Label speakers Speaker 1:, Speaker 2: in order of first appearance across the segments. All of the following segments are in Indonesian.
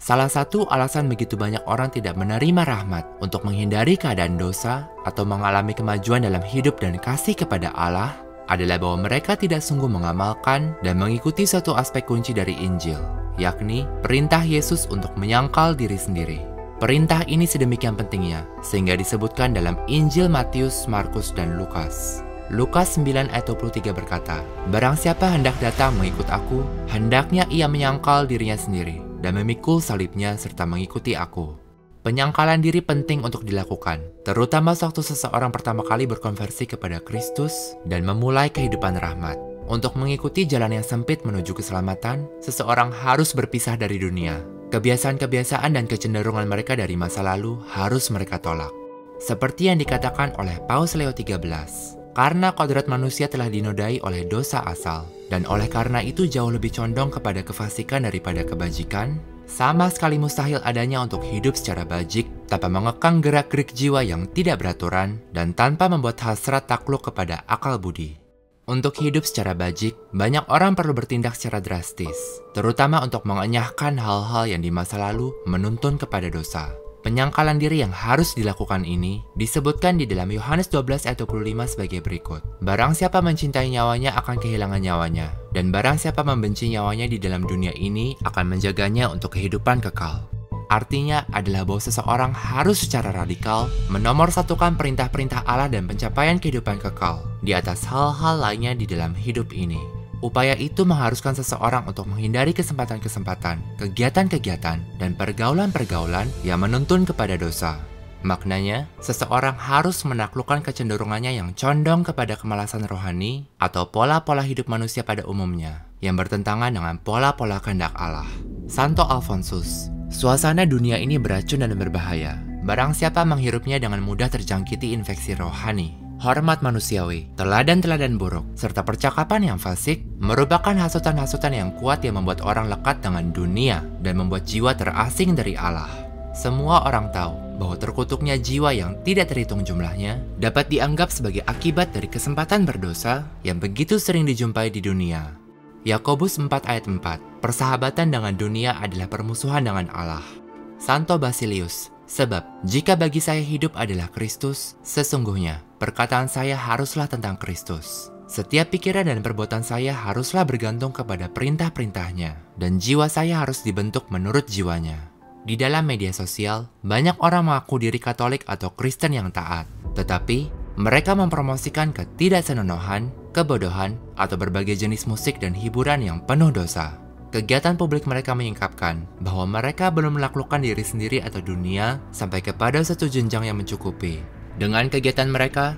Speaker 1: Salah satu alasan begitu banyak orang tidak menerima rahmat untuk menghindari keadaan dosa atau mengalami kemajuan dalam hidup dan kasih kepada Allah adalah bahwa mereka tidak sungguh mengamalkan dan mengikuti suatu aspek kunci dari Injil, yakni perintah Yesus untuk menyangkal diri sendiri. Perintah ini sedemikian pentingnya sehingga disebutkan dalam Injil Matius, Markus, dan Lukas. Lukas 9 ayat 23 berkata, "Barang siapa hendak datang mengikut aku, hendaknya ia menyangkal dirinya sendiri dan memikul salibnya serta mengikuti aku." Penyangkalan diri penting untuk dilakukan, terutama waktu seseorang pertama kali berkonversi kepada Kristus dan memulai kehidupan rahmat. Untuk mengikuti jalan yang sempit menuju keselamatan, seseorang harus berpisah dari dunia. Kebiasaan-kebiasaan dan kecenderungan mereka dari masa lalu harus mereka tolak. Seperti yang dikatakan oleh Paus Leo XIII, karena kodrat manusia telah dinodai oleh dosa asal, dan oleh karena itu jauh lebih condong kepada kefasikan daripada kebajikan, sama sekali mustahil adanya untuk hidup secara bajik, tanpa mengekang gerak-gerik jiwa yang tidak beraturan, dan tanpa membuat hasrat takluk kepada akal budi. Untuk hidup secara bajik, banyak orang perlu bertindak secara drastis, terutama untuk mengenyahkan hal-hal yang di masa lalu menuntun kepada dosa. Penyangkalan diri yang harus dilakukan ini disebutkan di dalam Yohanes 12 ayat 25 sebagai berikut. Barang siapa mencintai nyawanya akan kehilangan nyawanya, dan barang siapa membenci nyawanya di dalam dunia ini akan menjaganya untuk kehidupan kekal. Artinya adalah bahwa seseorang harus secara radikal menomorsatukan perintah-perintah Allah dan pencapaian kehidupan kekal di atas hal-hal lainnya di dalam hidup ini. Upaya itu mengharuskan seseorang untuk menghindari kesempatan-kesempatan, kegiatan-kegiatan, dan pergaulan-pergaulan yang menuntun kepada dosa. Maknanya, seseorang harus menaklukkan kecenderungannya yang condong kepada kemalasan rohani atau pola-pola hidup manusia pada umumnya, yang bertentangan dengan pola-pola kehendak Allah. Santo Alfonsus, suasana dunia ini beracun dan berbahaya. Barang siapa menghirupnya dengan mudah terjangkiti infeksi rohani. Hormat manusiawi, teladan-teladan buruk, serta percakapan yang fasik merupakan hasutan-hasutan yang kuat yang membuat orang lekat dengan dunia dan membuat jiwa terasing dari Allah. Semua orang tahu bahwa terkutuknya jiwa yang tidak terhitung jumlahnya dapat dianggap sebagai akibat dari kesempatan berdosa yang begitu sering dijumpai di dunia. Yakobus 4 ayat 4, persahabatan dengan dunia adalah permusuhan dengan Allah. Santo Basilius, sebab jika bagi saya hidup adalah Kristus, sesungguhnya perkataan saya haruslah tentang Kristus. Setiap pikiran dan perbuatan saya haruslah bergantung kepada perintah-perintahnya, dan jiwa saya harus dibentuk menurut jiwanya. Di dalam media sosial, banyak orang mengaku diri Katolik atau Kristen yang taat, tetapi mereka mempromosikan ketidaksenonohan, kebodohan, atau berbagai jenis musik dan hiburan yang penuh dosa. Kegiatan publik mereka menyingkapkan bahwa mereka belum menaklukkan diri sendiri atau dunia sampai kepada satu jenjang yang mencukupi. Dengan kegiatan mereka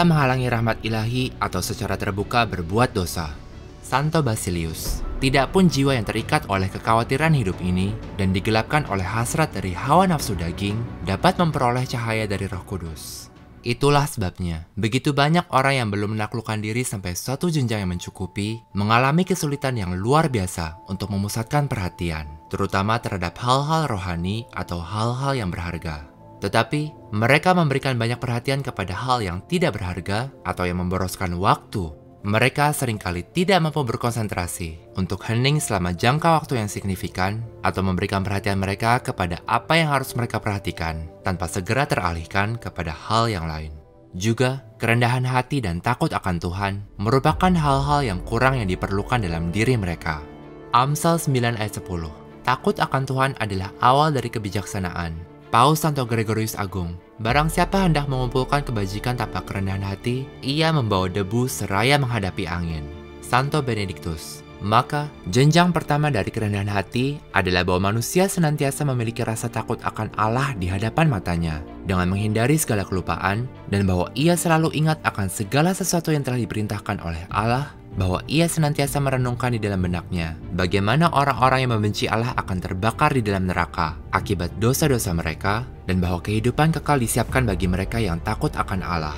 Speaker 1: menghalangi rahmat ilahi atau secara terbuka berbuat dosa. Santo Basilius, tidak pun jiwa yang terikat oleh kekhawatiran hidup ini dan digelapkan oleh hasrat dari hawa nafsu daging dapat memperoleh cahaya dari Roh Kudus. Itulah sebabnya, begitu banyak orang yang belum menaklukkan diri sampai suatu jenjang yang mencukupi, mengalami kesulitan yang luar biasa untuk memusatkan perhatian, terutama terhadap hal-hal rohani atau hal-hal yang berharga. Tetapi, mereka memberikan banyak perhatian kepada hal yang tidak berharga atau yang memboroskan waktu. Mereka seringkali tidak mampu berkonsentrasi untuk hening selama jangka waktu yang signifikan atau memberikan perhatian mereka kepada apa yang harus mereka perhatikan tanpa segera teralihkan kepada hal yang lain. Juga, kerendahan hati dan takut akan Tuhan merupakan hal-hal yang kurang yang diperlukan dalam diri mereka. Amsal 9 ayat 10. Takut akan Tuhan adalah awal dari kebijaksanaan. Paus Santo Gregorius Agung, barang siapa hendak mengumpulkan kebajikan tanpa kerendahan hati, ia membawa debu seraya menghadapi angin. Santo Benediktus, maka jenjang pertama dari kerendahan hati adalah bahwa manusia senantiasa memiliki rasa takut akan Allah di hadapan matanya, dengan menghindari segala kelupaan, dan bahwa ia selalu ingat akan segala sesuatu yang telah diperintahkan oleh Allah, bahwa ia senantiasa merenungkan di dalam benaknya bagaimana orang-orang yang membenci Allah akan terbakar di dalam neraka akibat dosa-dosa mereka, dan bahwa kehidupan kekal disiapkan bagi mereka yang takut akan Allah.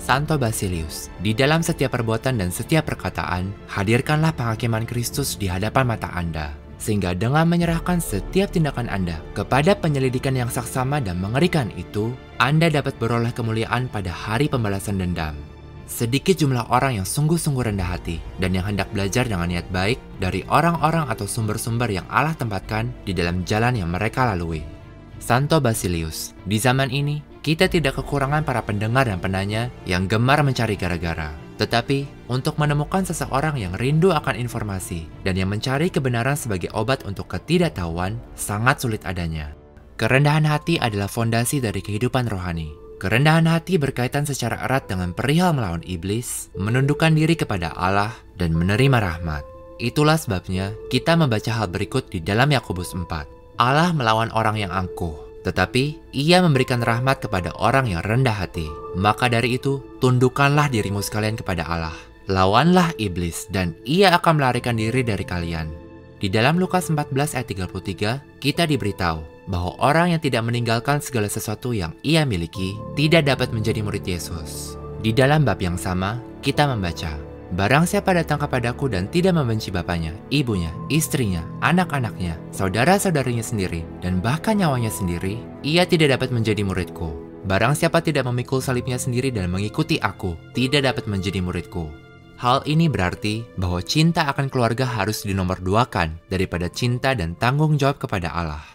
Speaker 1: Santo Basilius, di dalam setiap perbuatan dan setiap perkataan, hadirkanlah penghakiman Kristus di hadapan mata Anda, sehingga dengan menyerahkan setiap tindakan Anda kepada penyelidikan yang saksama dan mengerikan itu, Anda dapat beroleh kemuliaan pada hari pembalasan dendam. Sedikit jumlah orang yang sungguh-sungguh rendah hati dan yang hendak belajar dengan niat baik dari orang-orang atau sumber-sumber yang Allah tempatkan di dalam jalan yang mereka lalui. Santo Basilius, di zaman ini, kita tidak kekurangan para pendengar dan penanya yang gemar mencari gara-gara. Tetapi, untuk menemukan seseorang yang rindu akan informasi dan yang mencari kebenaran sebagai obat untuk ketidaktahuan, sangat sulit adanya. Kerendahan hati adalah fondasi dari kehidupan rohani. Kerendahan hati berkaitan secara erat dengan perihal melawan iblis, menundukkan diri kepada Allah, dan menerima rahmat. Itulah sebabnya kita membaca hal berikut di dalam Yakobus 4. Allah melawan orang yang angkuh, tetapi Ia memberikan rahmat kepada orang yang rendah hati. Maka dari itu, tundukkanlah dirimu sekalian kepada Allah. Lawanlah iblis, dan ia akan melarikan diri dari kalian. Di dalam Lukas 14 ayat 33, kita diberitahu bahwa orang yang tidak meninggalkan segala sesuatu yang ia miliki tidak dapat menjadi murid Yesus. Di dalam bab yang sama, kita membaca, barang siapa datang kepadaku dan tidak membenci bapaknya, ibunya, istrinya, anak-anaknya, saudara-saudarinya sendiri, dan bahkan nyawanya sendiri, ia tidak dapat menjadi muridku. Barang siapa tidak memikul salibnya sendiri dan mengikuti aku, tidak dapat menjadi muridku. Hal ini berarti bahwa cinta akan keluarga harus dinomorduakan daripada cinta dan tanggung jawab kepada Allah.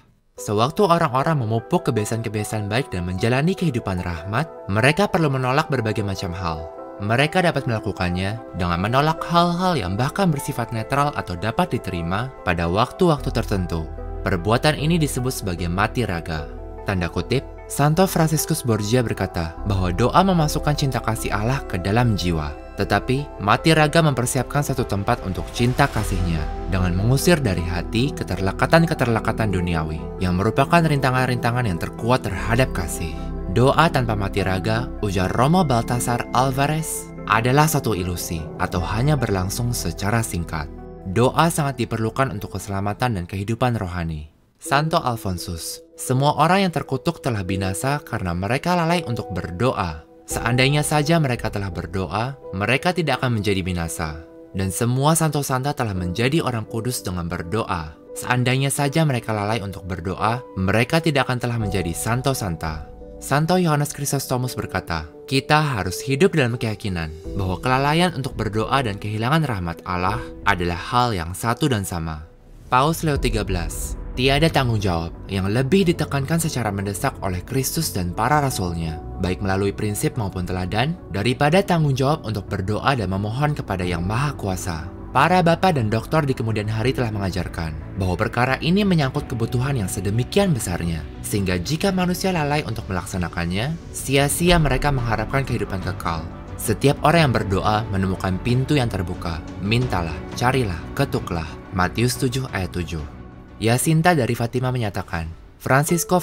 Speaker 1: Sewaktu orang-orang memupuk kebiasaan-kebiasaan baik dan menjalani kehidupan rahmat, mereka perlu menolak berbagai macam hal. Mereka dapat melakukannya dengan menolak hal-hal yang bahkan bersifat netral atau dapat diterima pada waktu-waktu tertentu. Perbuatan ini disebut sebagai mati raga. Tanda kutip, Santo Fransiskus Borgia berkata bahwa doa memasukkan cinta kasih Allah ke dalam jiwa. Tetapi, mati raga mempersiapkan satu tempat untuk cinta kasihnya dengan mengusir dari hati keterlekatan-keterlekatan duniawi yang merupakan rintangan-rintangan yang terkuat terhadap kasih. Doa tanpa mati raga, ujar Romo Baltasar Alvarez, adalah satu ilusi atau hanya berlangsung secara singkat. Doa sangat diperlukan untuk keselamatan dan kehidupan rohani. Santo Alfonsus, semua orang yang terkutuk telah binasa karena mereka lalai untuk berdoa. Seandainya saja mereka telah berdoa, mereka tidak akan menjadi binasa. Dan semua santo santa telah menjadi orang kudus dengan berdoa. Seandainya saja mereka lalai untuk berdoa, mereka tidak akan telah menjadi santo santa. Santo Yohanes Chrysostomus berkata, kita harus hidup dalam keyakinan bahwa kelalaian untuk berdoa dan kehilangan rahmat Allah adalah hal yang satu dan sama. Paus Leo XIII, tiada tanggung jawab yang lebih ditekankan secara mendesak oleh Kristus dan para rasulnya, baik melalui prinsip maupun teladan, daripada tanggung jawab untuk berdoa dan memohon kepada Yang Maha Kuasa. Para bapak dan doktor di kemudian hari telah mengajarkan bahwa perkara ini menyangkut kebutuhan yang sedemikian besarnya, sehingga jika manusia lalai untuk melaksanakannya, sia-sia mereka mengharapkan kehidupan kekal. Setiap orang yang berdoa menemukan pintu yang terbuka. Mintalah, carilah, ketuklah. Matius 7 ayat 7. Yasinta dari Fatima menyatakan, Francisco,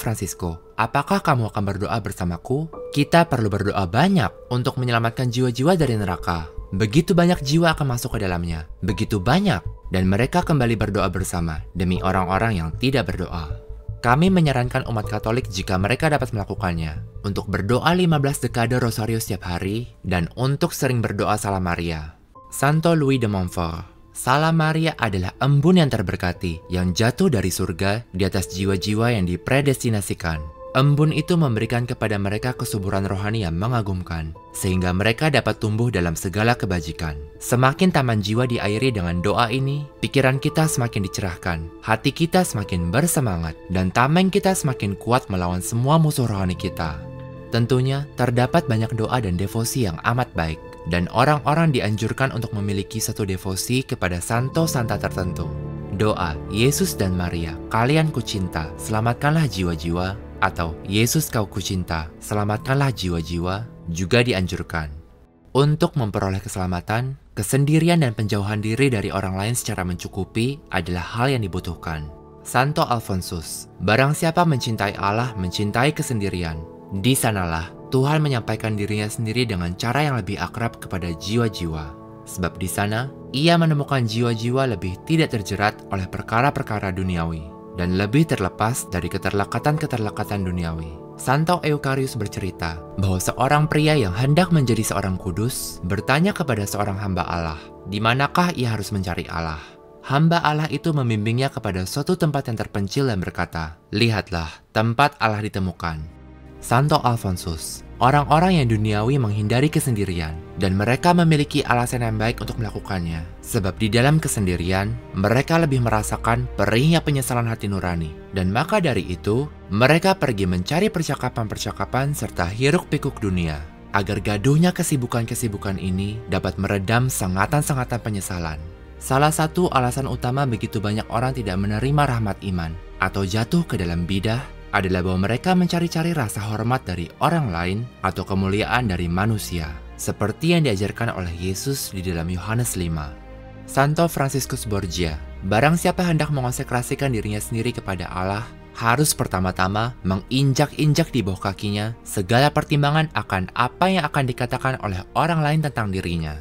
Speaker 1: apakah kamu akan berdoa bersamaku? Kita perlu berdoa banyak untuk menyelamatkan jiwa-jiwa dari neraka. Begitu banyak jiwa akan masuk ke dalamnya. Begitu banyak. Dan mereka kembali berdoa bersama demi orang-orang yang tidak berdoa. Kami menyarankan umat Katolik jika mereka dapat melakukannya, untuk berdoa 15 dekade rosario setiap hari, dan untuk sering berdoa Salam Maria. Santo Louis de Montfort, Salam Maria adalah embun yang terberkati yang jatuh dari surga di atas jiwa-jiwa yang dipredestinasikan. Embun itu memberikan kepada mereka kesuburan rohani yang mengagumkan, sehingga mereka dapat tumbuh dalam segala kebajikan. Semakin taman jiwa diairi dengan doa ini, pikiran kita semakin dicerahkan, hati kita semakin bersemangat, dan tameng kita semakin kuat melawan semua musuh rohani kita. Tentunya, terdapat banyak doa dan devosi yang amat baik, dan orang-orang dianjurkan untuk memiliki satu devosi kepada santo-santa tertentu. Doa, Yesus dan Maria, kalian kucinta, selamatkanlah jiwa-jiwa, atau Yesus kau kucinta, selamatkanlah jiwa-jiwa, juga dianjurkan. Untuk memperoleh keselamatan, kesendirian dan penjauhan diri dari orang lain secara mencukupi adalah hal yang dibutuhkan. Santo Alfonsus, barang siapa mencintai Allah mencintai kesendirian. Di sanalah Tuhan menyampaikan dirinya sendiri dengan cara yang lebih akrab kepada jiwa-jiwa. Sebab di sana, ia menemukan jiwa-jiwa lebih tidak terjerat oleh perkara-perkara duniawi dan lebih terlepas dari keterlekatan-keterlekatan duniawi. Santo Eucharius bercerita bahwa seorang pria yang hendak menjadi seorang kudus bertanya kepada seorang hamba Allah, di manakah ia harus mencari Allah? Hamba Allah itu membimbingnya kepada suatu tempat yang terpencil dan berkata, lihatlah, tempat Allah ditemukan. Santo Alfonsus, orang-orang yang duniawi menghindari kesendirian, dan mereka memiliki alasan yang baik untuk melakukannya. Sebab di dalam kesendirian, mereka lebih merasakan perihnya penyesalan hati nurani. Dan maka dari itu, mereka pergi mencari percakapan-percakapan serta hiruk-pikuk dunia, agar gaduhnya kesibukan-kesibukan ini dapat meredam sengatan-sengatan penyesalan. Salah satu alasan utama begitu banyak orang tidak menerima rahmat iman atau jatuh ke dalam bidah adalah bahwa mereka mencari-cari rasa hormat dari orang lain atau kemuliaan dari manusia, seperti yang diajarkan oleh Yesus di dalam Yohanes 5. Santo Fransiskus Borgia, barang siapa hendak mengonsekrasikan dirinya sendiri kepada Allah, harus pertama-tama menginjak-injak di bawah kakinya segala pertimbangan akan apa yang akan dikatakan oleh orang lain tentang dirinya.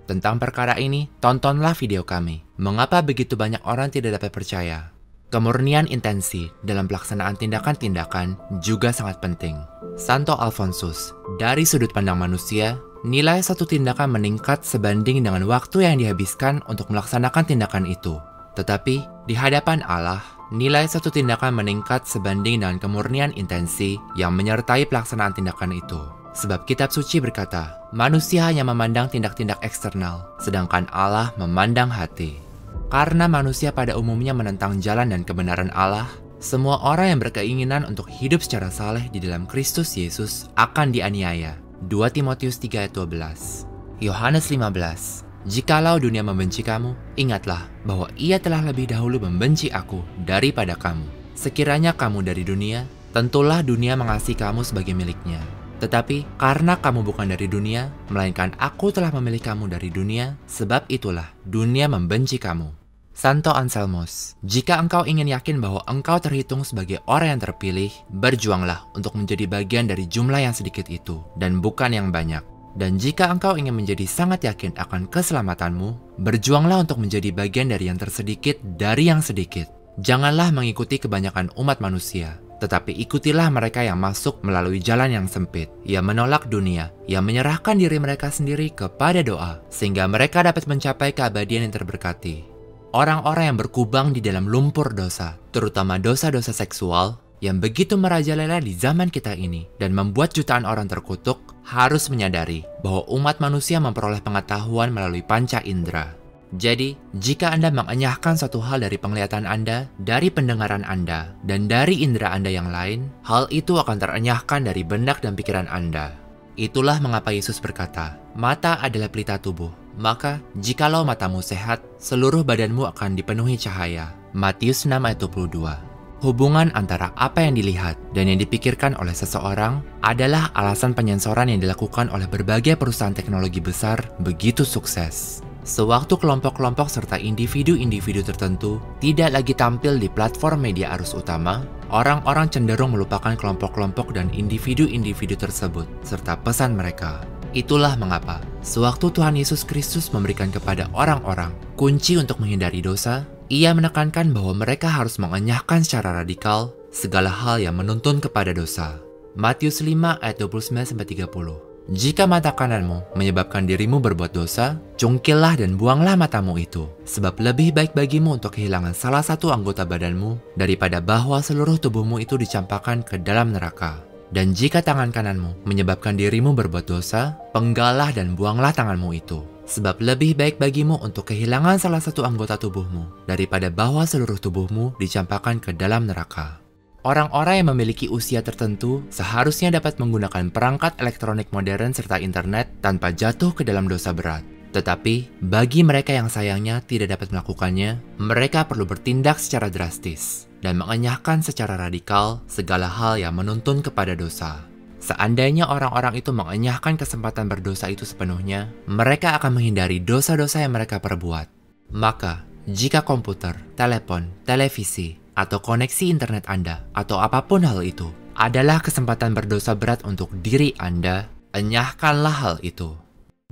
Speaker 1: Tentang perkara ini, tontonlah video kami. Mengapa begitu banyak orang tidak dapat percaya? Kemurnian intensi dalam pelaksanaan tindakan-tindakan juga sangat penting. Santo Alfonsus, dari sudut pandang manusia, nilai satu tindakan meningkat sebanding dengan waktu yang dihabiskan untuk melaksanakan tindakan itu. Tetapi, di hadapan Allah, nilai satu tindakan meningkat sebanding dengan kemurnian intensi yang menyertai pelaksanaan tindakan itu. Sebab kitab suci berkata, manusia hanya memandang tindak-tindak eksternal, sedangkan Allah memandang hati. Karena manusia pada umumnya menentang jalan dan kebenaran Allah, semua orang yang berkeinginan untuk hidup secara saleh di dalam Kristus Yesus akan dianiaya. 2 Timotius 3 ayat 12. Yohanes 15. Jikalau dunia membenci kamu, ingatlah bahwa ia telah lebih dahulu membenci aku daripada kamu. Sekiranya kamu dari dunia, tentulah dunia mengasihi kamu sebagai miliknya. Tetapi karena kamu bukan dari dunia, melainkan aku telah memilih kamu dari dunia, sebab itulah dunia membenci kamu. Santo Anselmus, jika engkau ingin yakin bahwa engkau terhitung sebagai orang yang terpilih, berjuanglah untuk menjadi bagian dari jumlah yang sedikit itu, dan bukan yang banyak. Dan jika engkau ingin menjadi sangat yakin akan keselamatanmu, berjuanglah untuk menjadi bagian dari yang tersedikit dari yang sedikit. Janganlah mengikuti kebanyakan umat manusia, tetapi ikutilah mereka yang masuk melalui jalan yang sempit, yang menolak dunia, yang menyerahkan diri mereka sendiri kepada doa, sehingga mereka dapat mencapai keabadian yang terberkati. Orang-orang yang berkubang di dalam lumpur dosa, terutama dosa-dosa seksual, yang begitu merajalela di zaman kita ini dan membuat jutaan orang terkutuk, harus menyadari bahwa umat manusia memperoleh pengetahuan melalui panca indera. Jadi, jika Anda mengenyahkan suatu hal dari penglihatan Anda, dari pendengaran Anda, dan dari indera Anda yang lain, hal itu akan terenyahkan dari benak dan pikiran Anda. Itulah mengapa Yesus berkata, mata adalah pelita tubuh. Maka, jikalau matamu sehat, seluruh badanmu akan dipenuhi cahaya. Matius 6 ayat 22. Hubungan antara apa yang dilihat dan yang dipikirkan oleh seseorang adalah alasan penyensoran yang dilakukan oleh berbagai perusahaan teknologi besar begitu sukses. Sewaktu kelompok-kelompok serta individu-individu tertentu tidak lagi tampil di platform media arus utama, orang-orang cenderung melupakan kelompok-kelompok dan individu-individu tersebut, serta pesan mereka. Itulah mengapa, sewaktu Tuhan Yesus Kristus memberikan kepada orang-orang kunci untuk menghindari dosa, Ia menekankan bahwa mereka harus mengenyahkan secara radikal segala hal yang menuntun kepada dosa. Matius 5 ayat 29-30. Jika mata kananmu menyebabkan dirimu berbuat dosa, cungkillah dan buanglah matamu itu. Sebab lebih baik bagimu untuk kehilangan salah satu anggota badanmu daripada bahwa seluruh tubuhmu itu dicampakkan ke dalam neraka. Dan jika tangan kananmu menyebabkan dirimu berbuat dosa, penggalah dan buanglah tanganmu itu. Sebab lebih baik bagimu untuk kehilangan salah satu anggota tubuhmu daripada bahwa seluruh tubuhmu dicampakkan ke dalam neraka. Orang-orang yang memiliki usia tertentu seharusnya dapat menggunakan perangkat elektronik modern serta internet tanpa jatuh ke dalam dosa berat. Tetapi, bagi mereka yang sayangnya tidak dapat melakukannya, mereka perlu bertindak secara drastis dan mengenyahkan secara radikal segala hal yang menuntun kepada dosa. Seandainya orang-orang itu mengenyahkan kesempatan berdosa itu sepenuhnya, mereka akan menghindari dosa-dosa yang mereka perbuat. Maka, jika komputer, telepon, televisi, atau koneksi internet Anda, atau apapun hal itu, adalah kesempatan berdosa berat untuk diri Anda, enyahkanlah hal itu.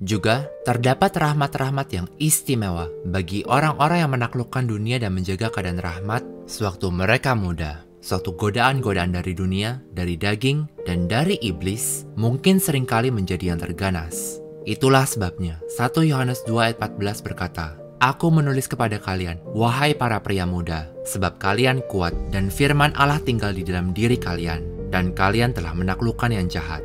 Speaker 1: Juga, terdapat rahmat-rahmat yang istimewa bagi orang-orang yang menaklukkan dunia dan menjaga keadaan rahmat sewaktu mereka muda. Suatu godaan-godaan dari dunia, dari daging, dan dari iblis mungkin seringkali menjadi yang terganas. Itulah sebabnya 1 Yohanes 2 ayat 14 berkata, Aku menulis kepada kalian, wahai para pria muda, sebab kalian kuat dan firman Allah tinggal di dalam diri kalian. dan kalian telah menaklukkan yang jahat.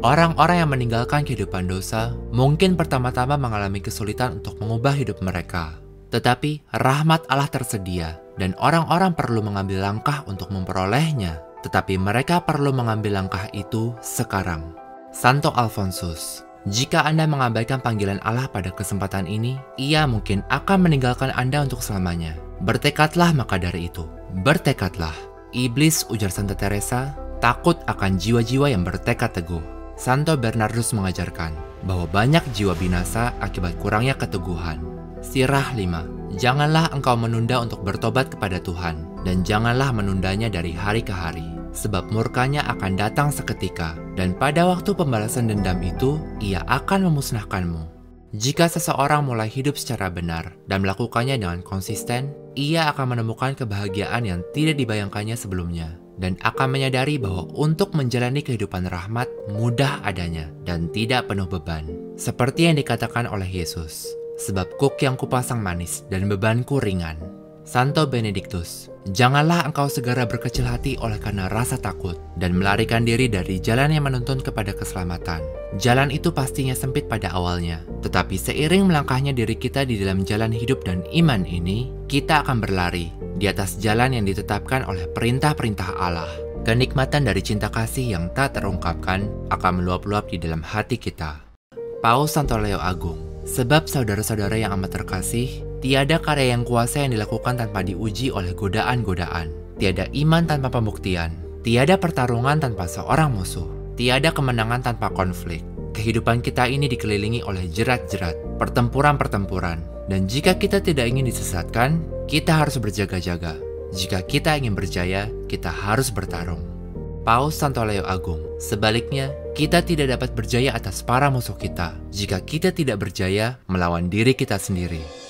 Speaker 1: Orang-orang yang meninggalkan kehidupan dosa mungkin pertama-tama mengalami kesulitan untuk mengubah hidup mereka. Tetapi rahmat Allah tersedia dan orang-orang perlu mengambil langkah untuk memperolehnya. Tetapi mereka perlu mengambil langkah itu sekarang. Santo Alfonsus, jika Anda mengabaikan panggilan Allah pada kesempatan ini, Ia mungkin akan meninggalkan Anda untuk selamanya. Bertekadlah maka dari itu. Bertekadlah. Iblis, ujar Santa Teresa, takut akan jiwa-jiwa yang bertekad teguh. Santo Bernardus mengajarkan bahwa banyak jiwa binasa akibat kurangnya keteguhan. Sirah 5. Janganlah engkau menunda untuk bertobat kepada Tuhan, dan janganlah menundanya dari hari ke hari, sebab murkanya akan datang seketika, dan pada waktu pembalasan dendam itu, ia akan memusnahkanmu. Jika seseorang mulai hidup secara benar dan melakukannya dengan konsisten, ia akan menemukan kebahagiaan yang tidak dibayangkannya sebelumnya, dan akan menyadari bahwa untuk menjalani kehidupan rahmat mudah adanya dan tidak penuh beban. Seperti yang dikatakan oleh Yesus, sebab kuk yang kupasang manis dan bebanku ringan. Santo Benediktus, janganlah engkau segera berkecil hati oleh karena rasa takut dan melarikan diri dari jalan yang menuntun kepada keselamatan. Jalan itu pastinya sempit pada awalnya, tetapi seiring melangkahnya diri kita di dalam jalan hidup dan iman ini, kita akan berlari di atas jalan yang ditetapkan oleh perintah-perintah Allah. Kenikmatan dari cinta kasih yang tak terungkapkan akan meluap-luap di dalam hati kita. Paus Santo Leo Agung, sebab saudara-saudara yang amat terkasih, tiada karya yang kuasa yang dilakukan tanpa diuji oleh godaan-godaan. Tiada iman tanpa pembuktian. Tiada pertarungan tanpa seorang musuh. Tiada kemenangan tanpa konflik. Kehidupan kita ini dikelilingi oleh jerat-jerat, pertempuran-pertempuran. Dan jika kita tidak ingin disesatkan, kita harus berjaga-jaga. Jika kita ingin berjaya, kita harus bertarung. Paus Santo Leo Agung, sebaliknya, kita tidak dapat berjaya atas para musuh kita jika kita tidak berjaya melawan diri kita sendiri.